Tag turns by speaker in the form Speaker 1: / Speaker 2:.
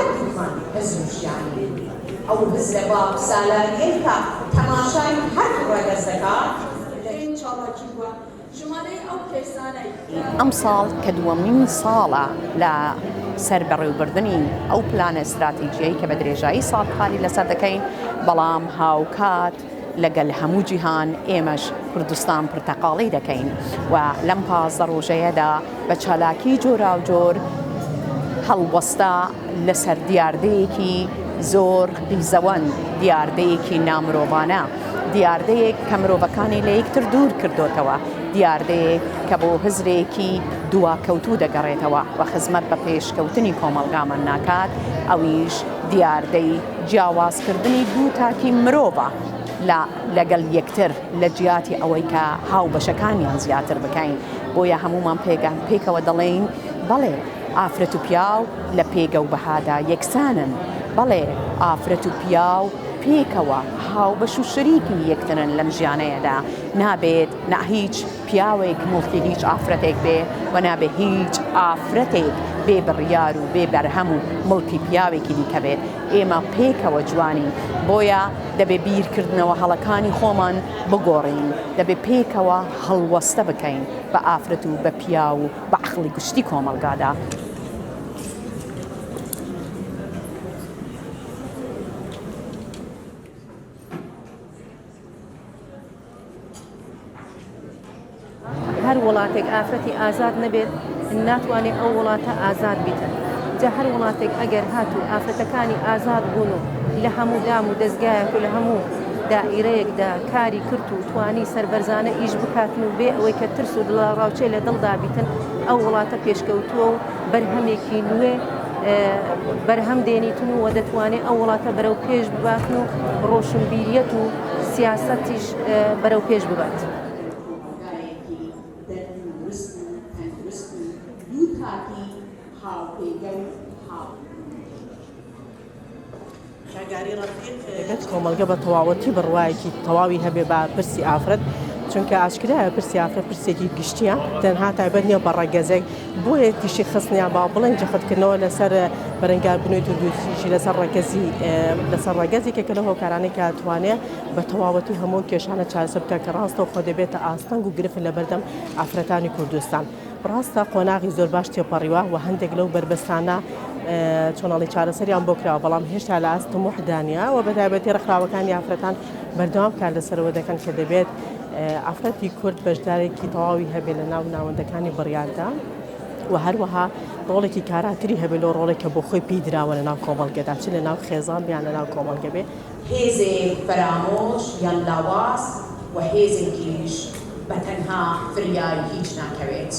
Speaker 1: هەردووکمان هەزوشیانی ئەو هز لە باب سالارەیە کە تەماشای هەر ڕێگەز دەکات لەین چاڵەکی بووە ژمارەی ئەو کێسانەی
Speaker 2: ئەم ساڵ کە دووەمین ساڵە لە سەر بەڕێوەبردنی ئەو پلانە استراتیجیەی کە بە درێژایی ساڵحالی لەسەر دەکەین بەڵام هاوکات لەگەل هەموو جیهان ئێمەش کوردستان پرتەقاڵی دەکەین و لەم 15 ڕۆژەیەدا بە چالاکی جۆرا و جۆر هەڵوەستا لەسەر دیاردەیەکی زۆر قیزەوەند دیاردەیەکی نامرۆڤانە دیاردەیەک کە مرۆڤەکانی لە یەکتر دوور کردوتەوە دیاردەیەک کە بۆ هزرێکی دواکەوتوو دەگەڕێتەوە و خزمەت بە پێشکەوتنی کۆمەلگامان ناکات ئەویش دیاردەی جیاوازکردنی دوو تاکی مرۆڤە لەگەڵ یەکتر لە جیاتی ئەوەی کە هاو بەشەکانیان زیاتر بکەین بۆیە هەمومان پێکەوە دەڵێین بەڵێ ئافرەت و پیاو لە پێگە و بەهادا یەکسانن بەڵێ ئافرەت و پیاو پێکەوە هاو بەش و شەریکی یەکترن لەم ژیانەیەدا نابێت نە هیچ پیاوێک مڵکی هیچ ئافرەتێک بێ و نابێت هیچ ئافرەتێک بێ بڕیار و بێ بەرهەم و مڵکی پیاوێکی دیکە بێت ئێمە پێکەوە جوانی بۆیە دەبێ بیرکردنەوە هەڵەکانی خۆمان بگۆڕین دەبێ پێکەوە هەڵوەستە بکەین بە ئافرەت و بە پیا و بە عەقڵی گشتی کۆمەلگادا
Speaker 3: هەر وڵاتێک ئافرەتی ئازاد نەبێت ناتوانێت ئەو وڵاتە ئازاد بیتن جا هەر وڵاتێک ئەگەر هاتوو ئافرەتەکانی ئازاد بوون و لە هەموو دام و دەستگایەک و لە هەموو دائیرەیەکدا کاری کرد و توانی سەربەرزانە ئیش بکاتن و بێ ئەوەی کە ترس و دڵڕاوچێ لە دڵدا بیتن ئەو وڵاتە پێشکەوتووە و بەرهەمێکی نوێ بەرهەم دێنیتن و دەتوانێت ئەو وڵاتە بەرەو پێش بباتن و ڕۆشنبیریەت و سیاسەتیش بەرەو پێش ببات.
Speaker 4: دەبێت کۆمەلگە بە تەواوەتی بڕوایەکی تەواوی هەبێ بە پرسی ئافرەت چونکە ئاشکرایە پرسی ئافرەت پرسێکی گشتیە تەنها تایبەت نییە بە ڕێگەزێک بۆیە تیشی خستنیان با بڵێن جەختکردنەوە لەسەر بەرەنگاربوونەوەی و دووتیشی لەسەر ڕێگەزێکە کە لە هۆکارانەی کە توانێت بە تەواوەتی هەموو کێشانە چارەسەر بکە کە ڕاستەوە خۆ دەبێتە ئاستەنگ و گرفن لە بەردەم ئافرەتانی کوردستان ڕاستە قۆناغی زۆر باش تێپەڕیوە و هەندێک لەو بربەستانە چۆنەڵی چارەسەریان بۆ کراوە بەڵام هێشتا لە ئاستم و حدانیا و بەتایبەتی ڕێکخراوەکانی ئافرەتان بەردەوام کار لەسەرەوە دەکەن کە دەبێت ئافرەتی کورد بەشدارێکی تەواوی هەبێ لە ناو ناوەندەکانی بڕیاردا و هەروەها ڕۆڵێکی کاراتری هەبێت لەو ڕۆڵێکە بۆ خۆی پێی دراوە لە ناو کۆمەڵگەدا چ لە ناو خێزان بیان لە ناو کۆمەڵگە بێ
Speaker 1: هێزێک فەرامۆش یان لاواز و هێزێکیش بەتەنها فریای هیچ ناکەوێت.